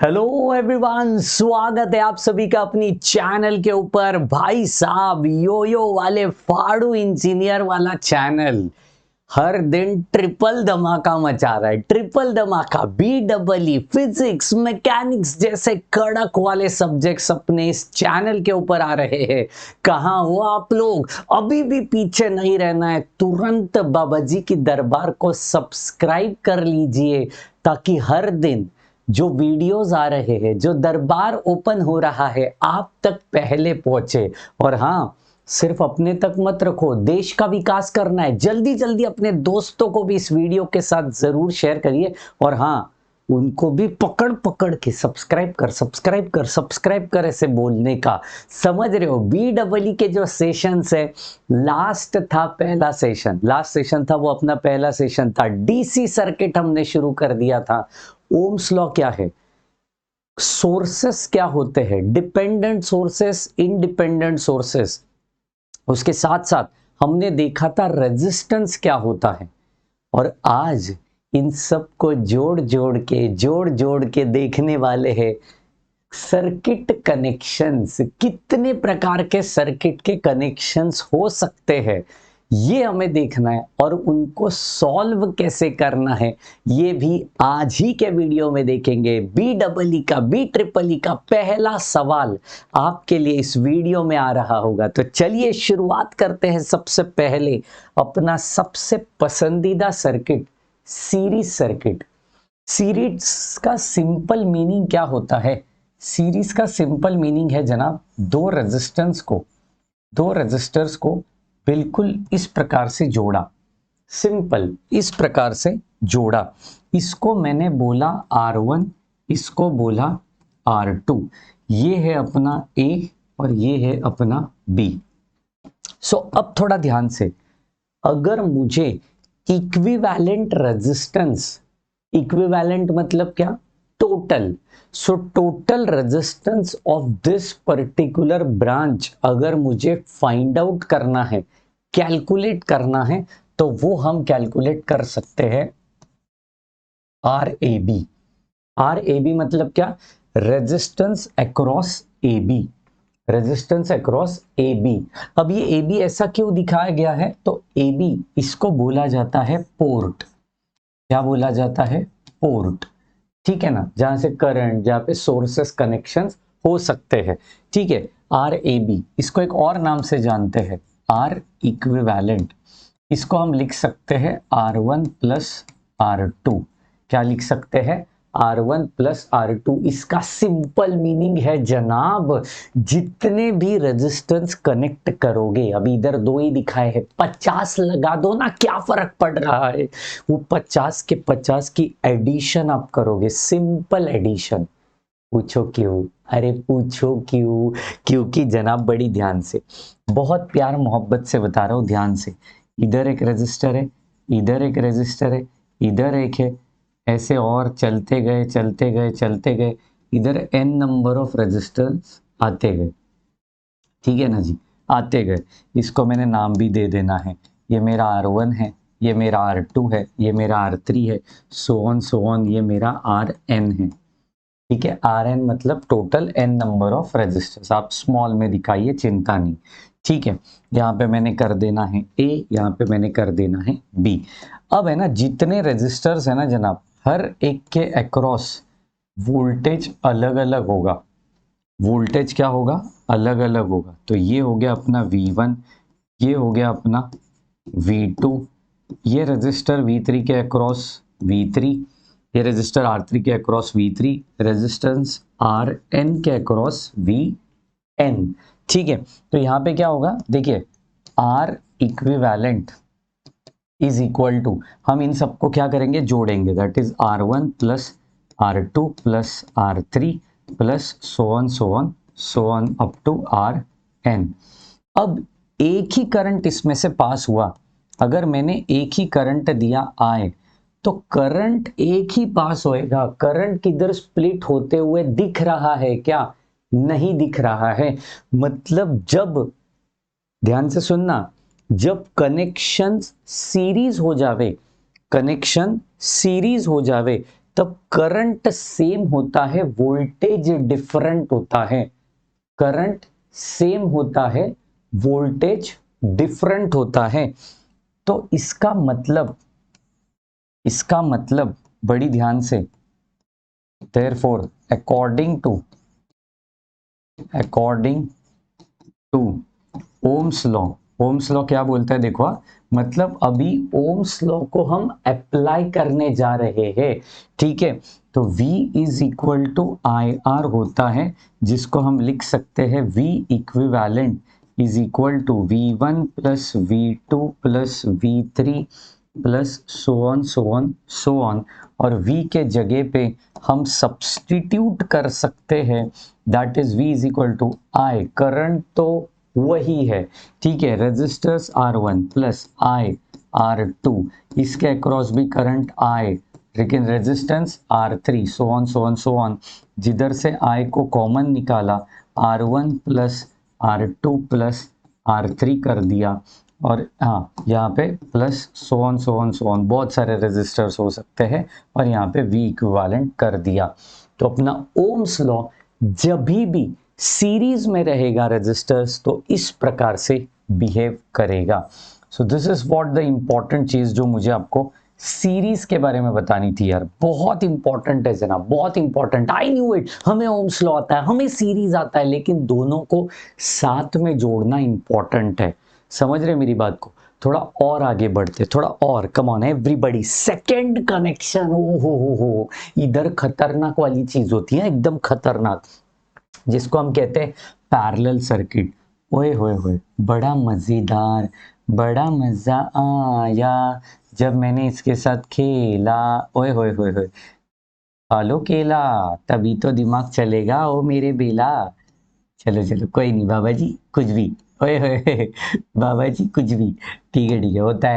Hello everyone, स्वागत है आप सभी का अपनी चैनल के ऊपर। भाई साहब, यो वाले फाड़ू इंजीनियर वाला चैनल हर दिन ट्रिपल धमाका मचा रहा है। ट्रिपल धमाका, BEE, फिजिक्स, मैकेनिक्स जैसे कड़क वाले सब्जेक्ट्स अपने इस चैनल के ऊपर आ रहे हैं। कहाँ हो आप लोग? अभी भी पीछे नहीं रहना है, तुरंत बाबा जी की दरबार को सब्सक्राइब कर लीजिए ताकि हर दिन जो वीडियोस आ रहे हैं, जो दरबार ओपन हो रहा है, आप तक पहले पहुंचे। और हाँ, सिर्फ अपने तक मत रखो, देश का विकास करना है। जल्दी जल्दी अपने दोस्तों को भी इस वीडियो के साथ जरूर शेयर करिए। और हाँ, उनको भी पकड़ पकड़ के सब्सक्राइब कर ऐसे बोलने का। समझ रहे हो? BEE के जो सेशंस है, लास्ट था पहला सेशन, लास्ट सेशन था वो अपना पहला सेशन था। DC सर्किट हमने शुरू कर दिया था। ओम्स लॉ क्या है, सोर्सेस क्या होते हैं, डिपेंडेंट सोर्सेस, इंडिपेंडेंट सोर्सेस, उसके साथ साथ हमने देखा था रेजिस्टेंस क्या होता है। और आज इन सब को जोड़ जोड़ के देखने वाले हैं सर्किट कनेक्शंस। कितने प्रकार के सर्किट के कनेक्शंस हो सकते हैं, ये हमें देखना है। और उनको सॉल्व कैसे करना है, ये भी आज ही के वीडियो में देखेंगे। BEE का पहला सवाल आपके लिए इस वीडियो में आ रहा होगा। तो चलिए शुरुआत करते हैं। सबसे पहले अपना सबसे पसंदीदा सर्किट, सीरीज सर्किट। सीरीज का सिंपल मीनिंग क्या होता है? सीरीज का सिंपल मीनिंग है जनाब, दो रेजिस्टर्स को बिल्कुल इस प्रकार से जोड़ा। सिंपल, इस प्रकार से जोड़ा। इसको मैंने बोला R1, इसको बोला R2। ये है अपना A और ये है अपना B। अब थोड़ा ध्यान से, अगर मुझे इक्विवेलेंट रेजिस्टेंस, इक्विवेलेंट मतलब क्या? Total. Total resistance of this particular branch अगर मुझे फाइंड आउट करना है, कैलकुलेट करना है, तो वो हम कैलकुलेट कर सकते हैं RAB। RAB मतलब क्या? Resistance across AB, resistance across AB। अब ये AB ऐसा क्यों दिखाया गया है? तो AB, इसको बोला जाता है पोर्ट। क्या बोला जाता है? पोर्ट। ठीक है ना, जहां से करंट, जहां पे सोर्सेस कनेक्शंस हो सकते हैं। ठीक है, RAB। इसको एक और नाम से जानते हैं, R इक्विवेलेंट। इसको हम लिख सकते हैं R1 प्लस R2। क्या लिख सकते हैं? R1 plus R2। इसका सिंपल मीनिंग है जनाब, जितने भी रेजिस्टेंस कनेक्ट करोगे, अभी इधर दो ही दिखाए हैं, 50 लगा दो ना, क्या फर्क पड़ रहा है? वो 50 के 50 की एडिशन आप करोगे, सिंपल एडिशन। पूछो क्यों? अरे पूछो क्यों? क्योंकि जनाब बड़ी ध्यान से, बहुत प्यार मोहब्बत से बता रहा हूं, ध्यान से। इधर एक रजिस्टर है, इधर एक रजिस्टर है, इधर एक है, ऐसे और चलते गए चलते गए चलते गए, इधर n नंबर ऑफ रजिस्टर्स आते गए। ठीक है ना जी, आते गए। इसको मैंने नाम भी दे देना है, ये मेरा R1 है, ये मेरा R2 है, ये मेरा R3 है, सो ऑन, ये मेरा Rn है। ठीक है, Rn मतलब total n number of registers. आप स्मॉल में दिखाइए, चिंता नहीं। ठीक है, यहाँ पे मैंने कर देना है A, यहाँ पे मैंने कर देना है B। अब है ना, जितने रजिस्टर्स है ना जनाब, हर एक के अक्रॉस वोल्टेज अलग अलग होगा। वोल्टेज क्या होगा? अलग अलग होगा। तो ये हो गया अपना V1, ये हो गया अपना V2, ये रजिस्टर V3 के अक्रॉस V3, ये रजिस्टर R3 के अक्रॉस V3, रेजिस्टेंस Rn के अक्रॉस Vn। ठीक है, तो यहाँ पे क्या होगा? देखिए, R equivalent is equal to, हम इन सबको क्या करेंगे? जोड़ेंगे। That is R1 plus R2 plus R3 plus so on up to Rn। अब एक ही करंट इसमें से पास हुआ, अगर मैंने एक ही करंट दिया I, तो करंट एक ही पास होएगा। करंट किधर स्प्लिट होते हुए दिख रहा है क्या? नहीं दिख रहा है। मतलब जब, ध्यान से सुनना, जब कनेक्शन सीरीज हो जावे, कनेक्शन सीरीज हो जावे, तब करंट सेम होता है, वोल्टेज डिफरेंट होता है। करंट सेम होता है, वोल्टेज डिफरेंट होता है। तो इसका मतलब बड़ी ध्यान से, therefore according to Ohm's law, Ohm's law क्या बोलता है देखो, मतलब अभी ओम्स लॉ को हम अप्लाई करने जा रहे हैं, ठीक है। तो V is equal to I R होता है, जिसको हम लिख सकते हैं V equivalent is equal to V1 plus V2 plus V3 plus so on. और V के जगह पे हम सब्स्टिट्यूट कर सकते हैं, that is V is equal to I, current तो वही है, ठीक है, रेजिस्टर्स R1 प्लस आई R2, इसके अक्रॉस भी करंट I, लेकिन रेजिस्टेंस R3, सो ऑन। जिधर से I को कॉमन निकाला, R1 plus R2 plus R3 कर दिया, और हाँ यहाँ पे प्लस सो ऑन, बहुत सारे रेजिस्टर्स हो सकते हैं, और यहाँ पे V इक्विवेलेंट कर दिया। तो अपना ओम्स लॉ जब भी सीरीज में रहेगा रेजिस्टर्स, तो इस प्रकार से बिहेव करेगा। So this is what the important चीज जो मुझे आपको सीरीज के बारे में बतानी थी यार, बहुत इंपॉर्टेंट है जनाब, बहुत इंपॉर्टेंट। आई न्यू इट, हमें ओम्स लॉ आता है, हमें सीरीज आता है, लेकिन दोनों को साथ में जोड़ना इंपॉर्टेंट है। समझ रहे मेरी बात को? थोड़ा और आगे बढ़ते, थोड़ा और, come on everybody, second connection, ओ हो, इधर खतरनाक वाली चीज होती है, एकदम खतरनाक, जिसको हम कहते हैं पैरेलल सर्किट। ओए होए होए, बड़ा मजेदार, बड़ा मजा आया जब मैंने इसके साथ खेला, ओए होए होए होए, खा लो केला तभी तो दिमाग चलेगा ओ मेरे बेला। चलो चलो कोई नहीं बाबा जी, कुछ भी, ओए होए बाबा जी कुछ भी, ठीक है, होता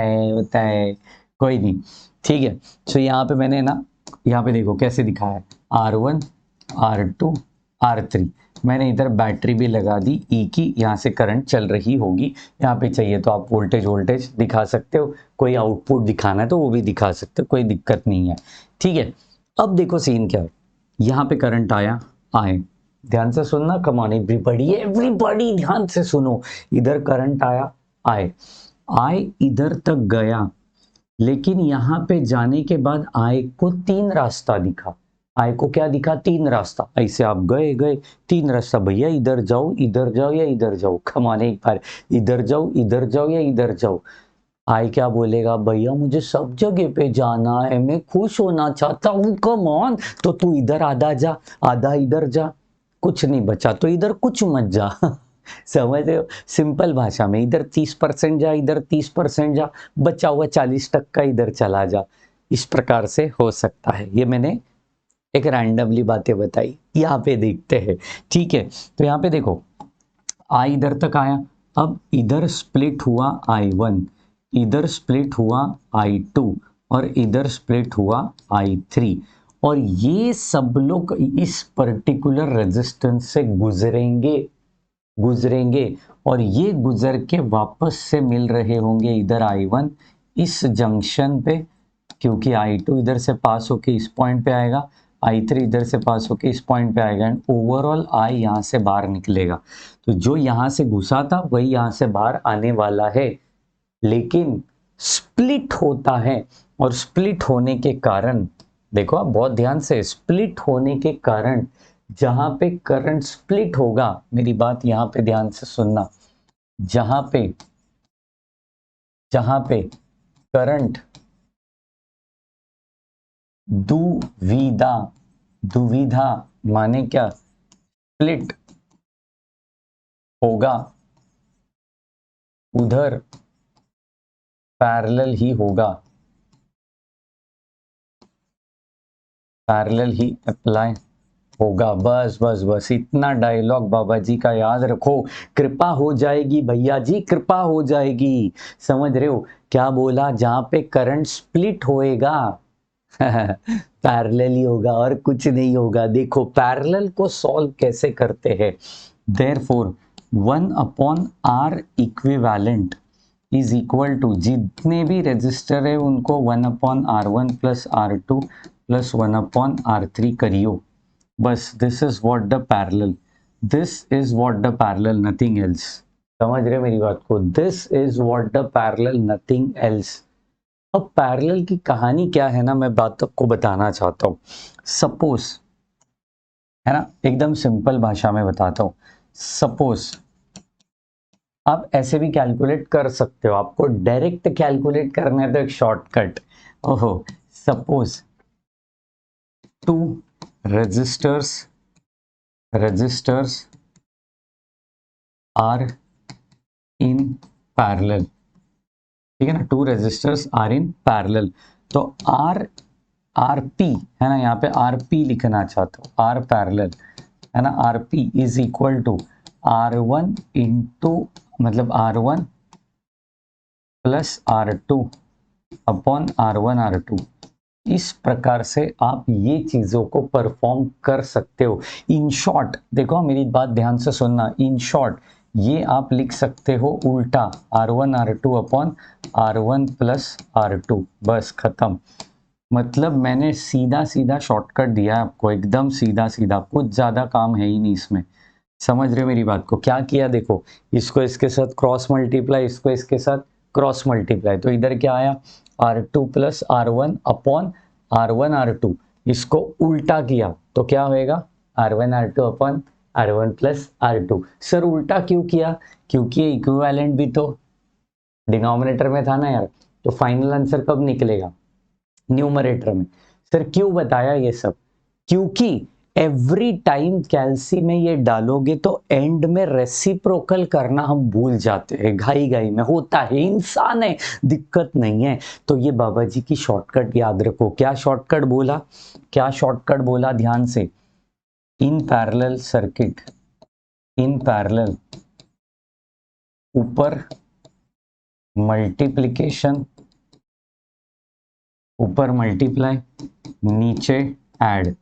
है, कोई नहीं, ठीक है। तो यहाँ पे मैंने ना, यहाँ पे देखो कैसे दिखाया है, R1 R2 R3, मैंने इधर बैटरी भी लगा दी ई की, यहाँ से करंट चल रही होगी, यहाँ पे चाहिए तो आप वोल्टेज दिखा सकते हो, कोई आउटपुट दिखाना है तो वो भी दिखा सकते हो, कोई दिक्कत नहीं है, ठीक है। अब देखो सीन क्या है, यहाँ पे करंट आए, ध्यान से सुनना, कम ऑन एवरीबॉडी ध्यान से सुनो, इधर करंट आए इधर तक गया, लेकिन यहाँ पे जाने के बाद आय को तीन रास्ता दिखा, आय को क्या दिखा, तीन रास्ता, ऐसे आप गए तीन रास्ता, भैया इधर जाओ या इधर जाओ, कमाने एक बार, इधर जाओ या इधर जाओ। आय क्या बोलेगा, भैया मुझे सब जगह पे जाना है, मैं खुश होना चाहता हूँ, कम ऑन, तो तू इधर आधा जा, आधा इधर जा, कुछ नहीं बचा तो इधर कुछ मत जा समझ रहे हो, सिंपल भाषा में, इधर 30% जा, इधर 30% जा, बचा हुआ 40% इधर चला जा, इस प्रकार से हो सकता है। ये मैंने एक रैंडमली बातें बताई, यहाँ पे देखते हैं, ठीक है। तो यहाँ पे देखो, आई इधर तक आया, अब इधर स्प्लिट हुआ I1, इधर स्प्लिट हुआ I2, और इधर स्प्लिट हुआ I3, और ये सब लोग इस पर्टिकुलर रेजिस्टेंस से गुजरेंगे, और ये गुजर के वापस से मिल रहे होंगे इधर I1 इस जंक्शन पे, क्योंकि I2 इधर से पास होके इस पॉइंट पे आएगा, I3 इधर से पास होके इस पॉइंट पे आएगा, एंड ओवरऑल I यहाँ से बाहर निकलेगा। तो जो यहाँ से घुसा था वही यहाँ से बाहर आने वाला है, लेकिन स्प्लिट होता है, और स्प्लिट होने के कारण, देखो आप बहुत ध्यान से, स्प्लिट होने के कारण जहां पे करंट स्प्लिट होगा, मेरी बात यहां पे ध्यान से सुनना, जहां पे करंट दुविधा माने क्या, स्प्लिट होगा, उधर पैरेलल ही होगा, पैरेलल ही अप्लाई होगा। बस इतना डायलॉग बाबा जी का याद रखो, कृपा हो जाएगी भैया जी, कृपा हो जाएगी। समझ रहे हो क्या बोला, जहां पे करंट स्प्लिट होएगा पैरेलल ही होगा और कुछ नहीं होगा। देखो पैरेलल को सॉल्व कैसे करते हैं, therefore 1/R equivalent is equal to, जितने भी रेजिस्टर है उनको 1/R1 plus R2 plus 1/R3 करियो बस। This is what the parallel, this is what the parallel, nothing else. समझ रहे मेरी बात को? This is what the parallel, nothing else. अब पैरेलल की कहानी क्या है ना, मैं बात आपको बताना चाहता हूं। सपोज, है ना, एकदम सिंपल भाषा में बताता हूं। सपोज आप ऐसे भी कैलकुलेट कर सकते हो, आपको डायरेक्ट कैलकुलेट करना है तो एक शॉर्टकट। ओहो, suppose two resistors are in parallel, ठीक है ना, two resistors are in parallel. तो आर पी है ना, यहाँ पे आर पी लिखना चाहता हूँ, आर पैरेलल है ना, R P is equal to R1 into, मतलब R1 plus R2 upon R1 R2। इस प्रकार से आप ये चीजों को परफॉर्म कर सकते हो। इन शॉर्ट, देखो मेरी बात ध्यान से सुनना, इन शॉर्ट ये आप लिख सकते हो उल्टा, R1 R2 upon R1 plus R2, बस खत्म। मतलब मैंने सीधा सीधा शॉर्टकट दिया है आपको, एकदम सीधा सीधा, कुछ ज्यादा काम है ही नहीं इसमें। समझ रहे हो मेरी बात को? क्या किया देखो, इसको इसके साथ क्रॉस मल्टीप्लाई, इसको इसके साथ क्रॉस मल्टीप्लाई, तो इधर क्या आया, R2 plus R1 upon R1 R2। इसको उल्टा किया तो क्या होएगा, R1 R2 upon R1 plus R2। Sir उल्टा क्यों किया? क्योंकि इक्विवेलेंट भी तो डिनोमिनेटर में था ना यार, तो फाइनल आंसर कब निकलेगा, न्यूमरेटर में। सर क्यों बताया ये सब? क्योंकि एवरी टाइम कैल्सी में ये डालोगे तो एंड में रेसिप्रोकल करना हम भूल जाते हैं, घाई घाई में होता है, इंसान है, दिक्कत नहीं है। तो ये बाबा जी की शॉर्टकट याद रखो। क्या शॉर्टकट बोला, क्या शॉर्टकट बोला, ध्यान से, in parallel circuit, in parallel, ऊपर मल्टीप्लिकेशन, ऊपर मल्टीप्लाई, नीचे ऐड,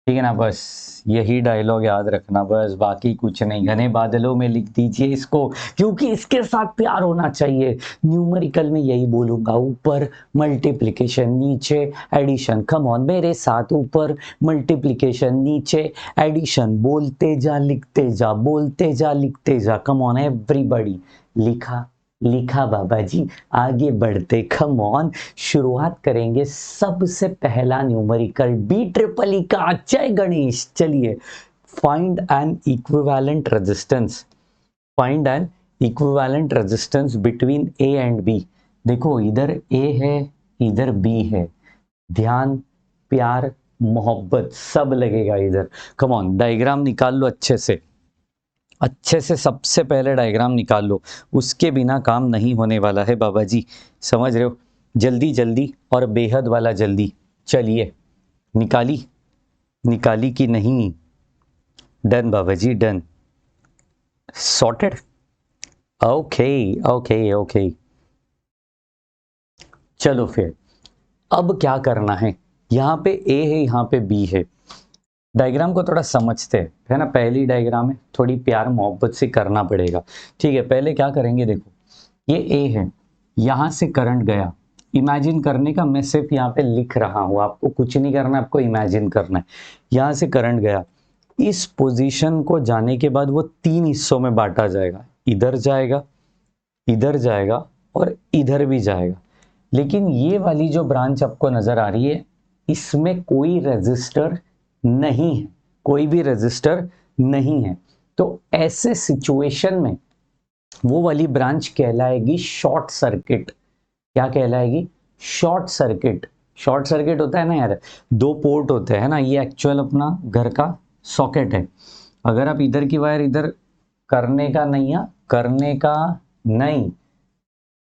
ठीक है ना, बस यही डायलॉग याद रखना, बस बाकी कुछ नहीं। घने बादलों में लिख दीजिए इसको, क्योंकि इसके साथ प्यार होना चाहिए। न्यूमेरिकल में यही बोलूंगा, ऊपर मल्टीप्लिकेशन नीचे एडिशन। कम ऑन मेरे साथ, ऊपर मल्टीप्लिकेशन नीचे एडिशन, बोलते जा लिखते जा, बोलते जा लिखते जा। कम ऑन एवरीबॉडी, लिखा लिखा बाबा जी, आगे बढ़ते, कम ऑन। शुरुआत करेंगे सबसे पहला न्यूमेरिकल B EEE का, जय गणेश। चलिए, find N equivalent resistance, find N equivalent resistance between A and B। देखो इधर A है, इधर B है, ध्यान, प्यार, मोहब्बत सब लगेगा इधर। कम ऑन, डायग्राम निकाल लो अच्छे से, अच्छे से सबसे पहले डायग्राम निकाल लो, उसके बिना काम नहीं होने वाला है बाबा जी। समझ रहे हो? जल्दी जल्दी और बेहद वाला जल्दी। चलिए, निकाली, निकाली कि नहीं? डन बाबा जी, done, sorted. Okay okay okay, चलो फिर अब क्या करना है, यहाँ पे A है, यहाँ पे B है। डायग्राम को थोड़ा समझते हैं, है ना, पहली डायग्राम है, थोड़ी प्यार मोहब्बत से करना पड़ेगा। ठीक है, पहले क्या करेंगे, देखो ये A है, यहां से करंट गया, इमेजिन करने का, मैं सिर्फ यहाँ पे लिख रहा हूं, आपको कुछ नहीं करना, आपको इमेजिन करना है। यहां से करंट गया, इस पोजीशन को जाने के बाद वो तीन हिस्सों में बांटा जाएगा, इधर जाएगा, इधर जाएगा और इधर भी जाएगा। लेकिन ये वाली जो ब्रांच आपको नजर आ रही है, इसमें कोई रेजिस्टर नहीं है, कोई भी रेजिस्टर नहीं है। तो ऐसे सिचुएशन में वो वाली ब्रांच कहलाएगी शॉर्ट सर्किट। क्या कहलाएगी? Short circuit. शॉर्ट सर्किट होता है ना यार, दो पोर्ट होते हैं ना, ये एक्चुअल अपना घर का सॉकेट है। अगर आप इधर की वायर इधर करने का नहीं है, करने का नहीं,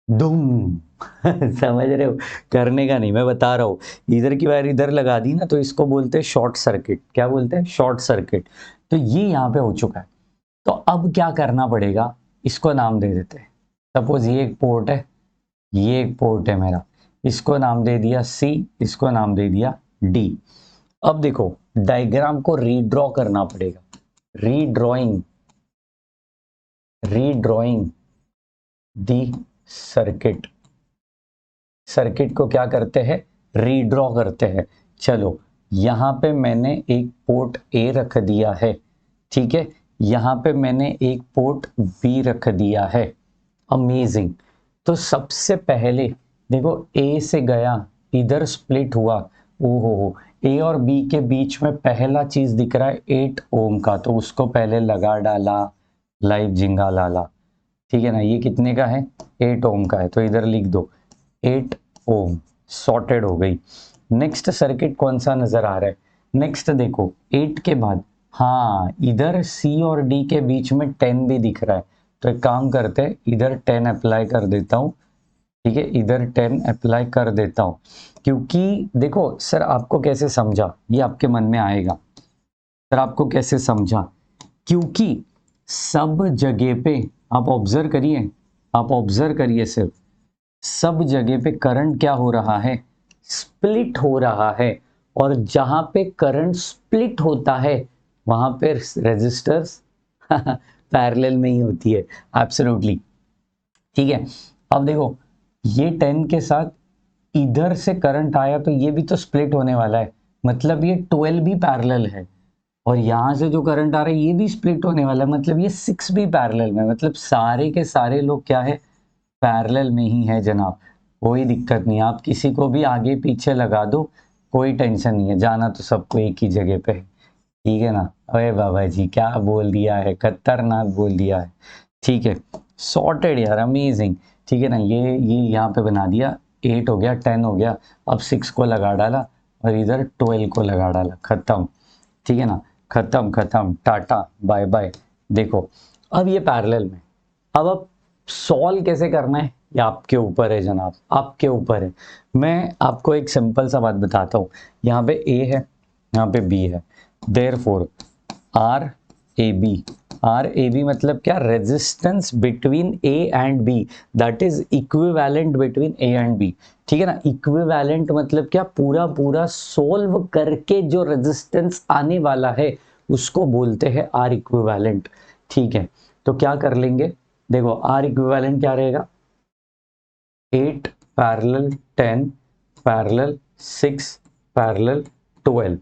धूम समझ रहे हो, करने का नहीं, मैं बता रहा हूं, इधर की वायर इधर लगा दी ना, तो इसको बोलते हैं शॉर्ट सर्किट। क्या बोलते हैं? Short circuit. तो ये यहाँ पे हो चुका है। तो अब क्या करना पड़ेगा, इसको नाम दे देते हैं। सपोज ये एक पोर्ट है, ये एक पोर्ट है मेरा, इसको नाम दे दिया C, इसको नाम दे दिया D। अब देखो डायग्राम को रीड्रॉ करना पड़ेगा, रीड्रॉइंग, रीड्रॉइंग दी सर्किट। सर्किट को क्या करते हैं, रीड्रॉ करते हैं। चलो यहाँ पे मैंने एक पोर्ट ए रख दिया है, ठीक है, यहाँ पे मैंने एक पोर्ट बी रख दिया है। अमेजिंग। तो सबसे पहले देखो ए से गया, इधर स्प्लिट हुआ, ओहो, ए और बी के बीच में पहला चीज दिख रहा है 8 ओम का, तो उसको पहले लगा डाला, लाइव जिंगा लाला, ठीक है ना। ये कितने का है? 8 ओम का है, तो इधर लिख दो 8 ओम, सॉर्टेड हो गई। नेक्स्ट सर्किट कौन सा नजर आ रहा है? नेक्स्ट देखो 8 के बाद, हाँ इधर सी और डी के बीच में 10 भी दिख रहा है, तो एक काम करते हैं, इधर 10 अप्लाई कर देता हूँ, ठीक है, इधर 10 अप्लाई कर देता हूँ। क्योंकि देखो सर आपको कैसे समझा, ये आपके मन में आएगा, सर आपको कैसे समझा, क्योंकि सब जगह पे आप ऑब्जर्व करिए, आप ऑब्जर्व करिए, सिर्फ सब जगह पे करंट क्या हो रहा है? स्प्लिट हो रहा है। और जहां पे करंट स्प्लिट होता है वहां पे रेजिस्टर्स पैरेलल में ही होती है। एब्सोल्युटली, ठीक है। अब देखो ये 10 के साथ इधर से करंट आया तो ये भी तो स्प्लिट होने वाला है, मतलब ये 12 भी पैरेलल है। और यहां से जो करंट आ रहा है ये भी स्प्लिट होने वाला है, मतलब ये 6 भी पैरेलल में, मतलब सारे के सारे लोग क्या है? पैरेलल में ही है जनाब। कोई दिक्कत नहीं, आप किसी को भी आगे पीछे लगा दो, कोई टेंशन नहीं है, जाना तो सबको एक ही जगह पे है, ठीक है ना। अरे बाबा जी क्या बोल दिया है, खतरनाक बोल दिया है, ठीक है, सॉर्टेड यार, अमेजिंग, ठीक है ना। ये यहाँ पे बना दिया, 8 हो गया, 10 हो गया, अब 6 को लगा डाला और इधर 12 को लगा डाला, खत्म, ठीक है ना, खत्म खत्म, टाटा बाय बाय। देखो अब ये पैरेलल में, अब सॉल्व कैसे करना है ये आपके ऊपर है जनाब, आपके ऊपर है। मैं आपको एक सिंपल सा बात बताता हूँ, यहाँ पे ए है, यहाँ पे बी है, therefore R A B, R A B मतलब क्या? Resistance between A and B, that is equivalent between A and B, ठीक है ना। इक्विवेलेंट मतलब क्या? पूरा पूरा सोल्व करके जो रेजिस्टेंस आने वाला है उसको बोलते हैं आर इक्विवेलेंट, ठीक है। तो क्या कर लेंगे, देखो आर इक्विवेलेंट क्या रहेगा? 8 पैरेलल 10 पैरेलल 6 पैरेलल 12,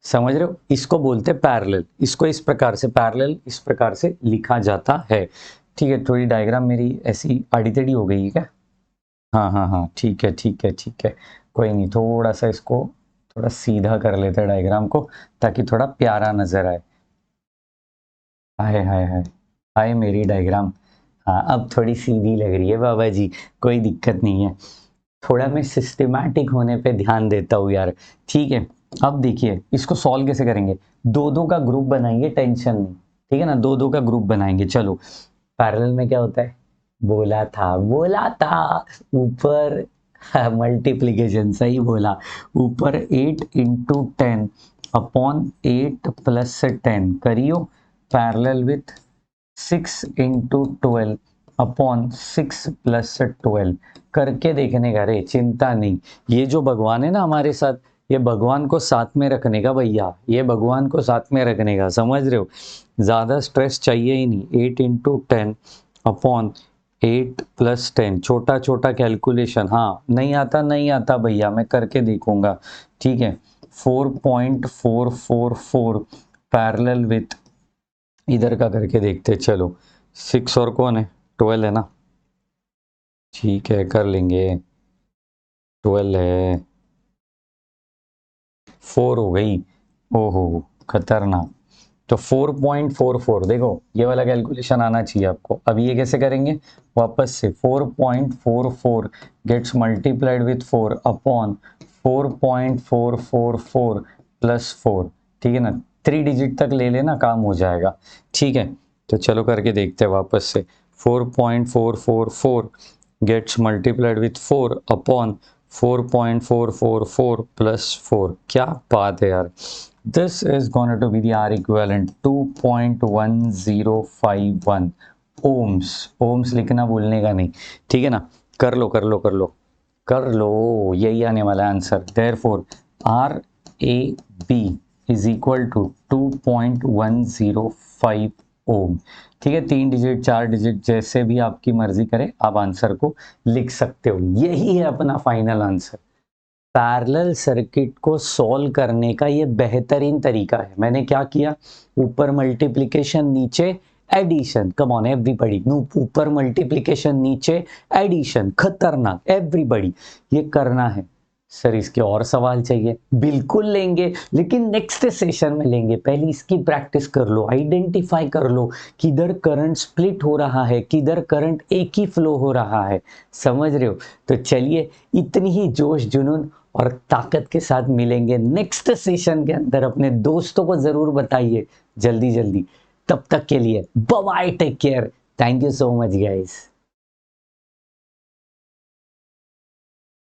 समझ रहे हो? इसको बोलते हैं पैरेलल, इसको इस प्रकार से पैरेलल इस प्रकार से लिखा जाता है, ठीक है। थोड़ी डायग्राम मेरी ऐसी आड़ी टेढ़ी हो गई है क्या? हाँ हाँ हाँ, ठीक है ठीक है ठीक है, कोई नहीं, थोड़ा सा इसको थोड़ा सीधा कर लेते हैं डायग्राम को, ताकि थोड़ा प्यारा नजर आए। हाय हाय हाय, हाय मेरी डायग्राम, हाँ अब थोड़ी सीधी लग रही है बाबा जी, कोई दिक्कत नहीं है, थोड़ा मैं सिस्टमैटिक होने पे ध्यान देता हूँ यार, ठीक है। अब देखिए इसको सॉल्व कैसे करेंगे, दो दो का ग्रुप बनाएंगे, टेंशन नहीं, ठीक है ना, दो दो का ग्रुप बनाएंगे। चलो पैरेलल में क्या होता है? बोला था ऊपर, मल्टीप्लीकेशन, सही बोला, ऊपर 8 इंटू 10 अपॉन 8 प्लस 10 करियो, parallel with 6 into 12 upon 6 plus 12 करके देखने का, रे चिंता नहीं, ये जो भगवान है ना हमारे साथ, ये भगवान को साथ में रखने का भैया, ये भगवान को साथ में रखने का, समझ रहे हो? ज़्यादा स्ट्रेस चाहिए ही नहीं। 8 इंटू 10 अपॉन 8 प्लस 10, छोटा छोटा कैलकुलेशन, हाँ नहीं आता नहीं आता भैया, मैं करके देखूंगा, ठीक है। 4.444 पैरेलल विथ, इधर का करके देखते, चलो 6 और कौन है? 12 है ना, ठीक है कर लेंगे, 12 है, 4 हो गई, ओहो खतरनाक। तो 4.44, देखो ये वाला कैलकुलेशन आना चाहिए आपको। अब ये कैसे करेंगे? वापस से 4.44 gets multiplied with 4 upon 4.444 plus 4, ठीक है ना, 3 डिजिट तक ले लेना, काम हो जाएगा, ठीक है। तो चलो करके देखते हैं वापस से, 4.444 gets multiplied with 4 upon 4.444 plus 4, क्या बात है यार। This is going to be the R equivalent 2.1051 ohms, ohms लिखना भूलने का नहीं, ठीक है ना। कर लो कर लो कर लो कर लो, यही आने वाला answer. Therefore RAB is equal to 2.105 ओम, ठीक है। 3 डिजिट 4 डिजिट जैसे भी आपकी मर्जी करे, आप आंसर को लिख सकते हो, यही है अपना फाइनल आंसर। पैरेलल सर्किट को सॉल्व करने का ये बेहतरीन तरीका है। मैंने क्या किया, ऊपर मल्टीप्लिकेशन नीचे एडिशन, कम ऑन एवरीबॉडी, ऊपर मल्टीप्लिकेशन नीचे एडिशन, खतरनाक, एवरीबॉडी ये करना है। सर इसके और सवाल चाहिए, बिल्कुल लेंगे, लेकिन नेक्स्ट सेशन में लेंगे। पहले इसकी प्रैक्टिस कर लो, आइडेंटिफाई कर लो किधर करंट स्प्लिट हो रहा है, किधर करंट एक ही फ्लो हो रहा है, समझ रहे हो। तो चलिए इतनी ही जोश जुनून और ताकत के साथ मिलेंगे नेक्स्ट सेशन के अंदर। अपने दोस्तों को जरूर बताइए जल्दी जल्दी। तब तक के लिए bye bye, take care, thank you so much guys.